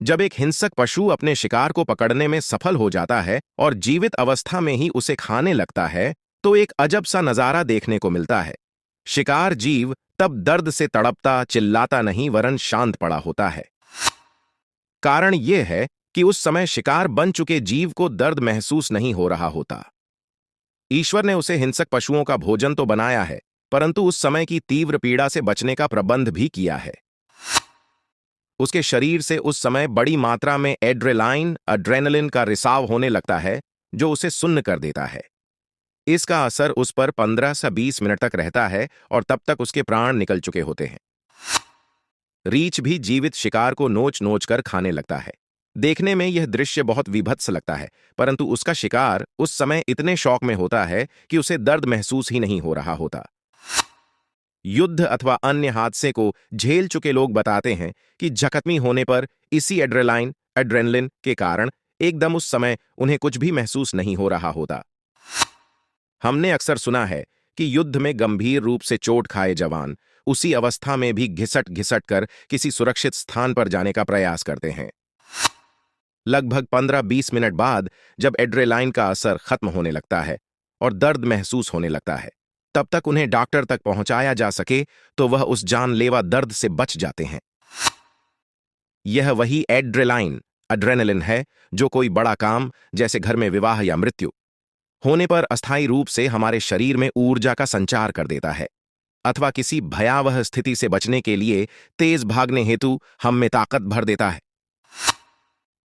जब एक हिंसक पशु अपने शिकार को पकड़ने में सफल हो जाता है और जीवित अवस्था में ही उसे खाने लगता है, तो एक अजब सा नजारा देखने को मिलता है। शिकार जीव तब दर्द से तड़पता चिल्लाता नहीं वरन शांत पड़ा होता है। कारण यह है कि उस समय शिकार बन चुके जीव को दर्द महसूस नहीं हो रहा होता। ईश्वर ने उसे हिंसक पशुओं का भोजन तो बनाया है, परंतु उस समय की तीव्र पीड़ा से बचने का प्रबंध भी किया है। उसके शरीर से उस समय बड़ी मात्रा में एड्रेनालिन का रिसाव होने लगता है, जो उसे सुन्न कर देता है। इसका असर उस पर 15 से 20 मिनट तक रहता है और तब तक उसके प्राण निकल चुके होते हैं। रीछ भी जीवित शिकार को नोच नोच कर खाने लगता है। देखने में यह दृश्य बहुत विभत्स लगता है, परंतु उसका शिकार उस समय इतने शौक में होता है कि उसे दर्द महसूस ही नहीं हो रहा होता। युद्ध अथवा अन्य हादसे को झेल चुके लोग बताते हैं कि जख्मी होने पर इसी एड्रेनलिन के कारण एकदम उस समय उन्हें कुछ भी महसूस नहीं हो रहा होता। हमने अक्सर सुना है कि युद्ध में गंभीर रूप से चोट खाए जवान उसी अवस्था में भी घिसट घिसट कर किसी सुरक्षित स्थान पर जाने का प्रयास करते हैं। लगभग 15-20 मिनट बाद जब एड्रेनालिन का असर खत्म होने लगता है और दर्द महसूस होने लगता है, तब तक उन्हें डॉक्टर तक पहुंचाया जा सके तो वह उस जानलेवा दर्द से बच जाते हैं। यह वही एड्रेनालिन है जो कोई बड़ा काम जैसे घर में विवाह या मृत्यु होने पर अस्थायी रूप से हमारे शरीर में ऊर्जा का संचार कर देता है, अथवा किसी भयावह स्थिति से बचने के लिए तेज भागने हेतु हम में ताकत भर देता है।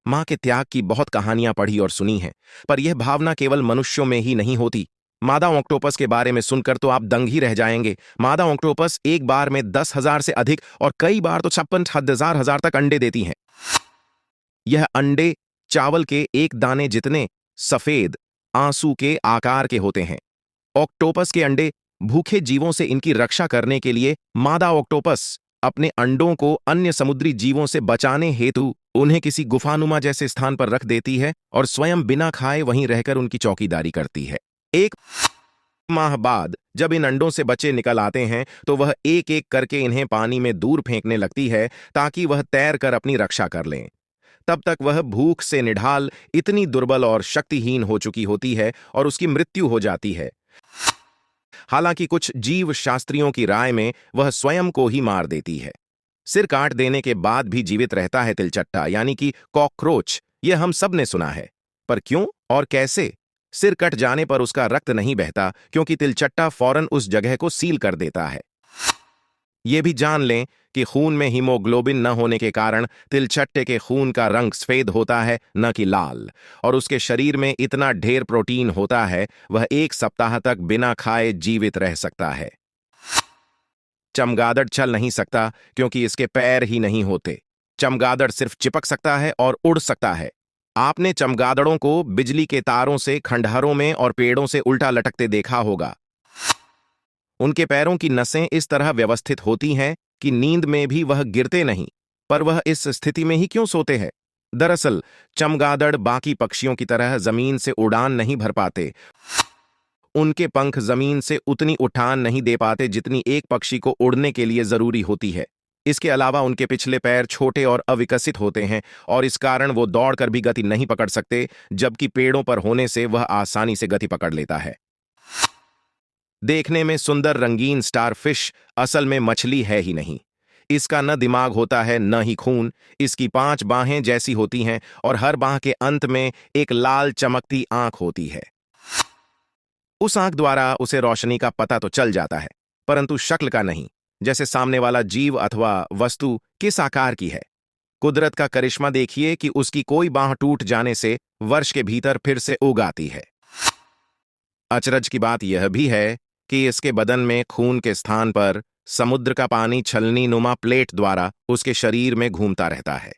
मां के त्याग की बहुत कहानियां पढ़ी और सुनी हैं, पर यह भावना केवल मनुष्यों में ही नहीं होती। मादा ऑक्टोपस के बारे में सुनकर तो आप दंग ही रह जाएंगे। मादा ऑक्टोपस एक बार में 10,000 से अधिक और कई बार तो 56,000 तक अंडे देती हैं। यह अंडे चावल के एक दाने जितने सफेद आंसू के आकार के होते हैं। ऑक्टोपस के अंडे भूखे जीवों से इनकी रक्षा करने के लिए मादा ऑक्टोपस अपने अंडों को अन्य समुद्री जीवों से बचाने हेतु उन्हें किसी गुफानुमा जैसे स्थान पर रख देती है और स्वयं बिना खाए वहीं रहकर उनकी चौकीदारी करती है। एक माह बाद जब इन अंडों से बच्चे निकल आते हैं तो वह एक एक करके इन्हें पानी में दूर फेंकने लगती है ताकि वह तैर कर अपनी रक्षा कर लें। तब तक वह भूख से निढाल इतनी दुर्बल और शक्तिहीन हो चुकी होती है और उसकी मृत्यु हो जाती है। हालांकि कुछ जीव शास्त्रियों की राय में वह स्वयं को ही मार देती है। सिर काट देने के बाद भी जीवित रहता है तिलचट्टा यानी कि कॉकरोच। यह हम सब ने सुना है, पर क्यों और कैसे? सिर कट जाने पर उसका रक्त नहीं बहता क्योंकि तिलचट्टा फौरन उस जगह को सील कर देता है। यह भी जान लें कि खून में हीमोग्लोबिन न होने के कारण तिलचट्टे के खून का रंग सफेद होता है, न कि लाल, और उसके शरीर में इतना ढेर प्रोटीन होता है वह 1 सप्ताह तक बिना खाए जीवित रह सकता है। चमगादड़ चल नहीं सकता क्योंकि इसके पैर ही नहीं होते। चमगादड़ सिर्फ चिपक सकता है और उड़ सकता है। आपने चमगादड़ों को बिजली के तारों से खंडहरों में और पेड़ों से उल्टा लटकते देखा होगा। उनके पैरों की नसें इस तरह व्यवस्थित होती हैं कि नींद में भी वह गिरते नहीं, पर वह इस स्थिति में ही क्यों सोते हैं? दरअसल चमगादड़ बाकी पक्षियों की तरह जमीन से उड़ान नहीं भर पाते। उनके पंख जमीन से उतनी उठान नहीं दे पाते जितनी एक पक्षी को उड़ने के लिए जरूरी होती है। इसके अलावा उनके पिछले पैर छोटे और अविकसित होते हैं और इस कारण वो दौड़कर भी गति नहीं पकड़ सकते, जबकि पेड़ों पर होने से वह आसानी से गति पकड़ लेता है। देखने में सुंदर रंगीन स्टारफिश असल में मछली है ही नहीं। इसका न दिमाग होता है न ही खून। इसकी 5 बाहें जैसी होती हैं और हर बाह के अंत में एक लाल चमकती आंख होती है। उस आंख द्वारा उसे रोशनी का पता तो चल जाता है, परंतु शक्ल का नहीं, जैसे सामने वाला जीव अथवा वस्तु किस आकार की है। कुदरत का करिश्मा देखिए कि उसकी कोई बाह टूट जाने से वर्ष के भीतर फिर से उग आती है। अचरज की बात यह भी है कि इसके बदन में खून के स्थान पर समुद्र का पानी छलनी नुमा प्लेट द्वारा उसके शरीर में घूमता रहता है।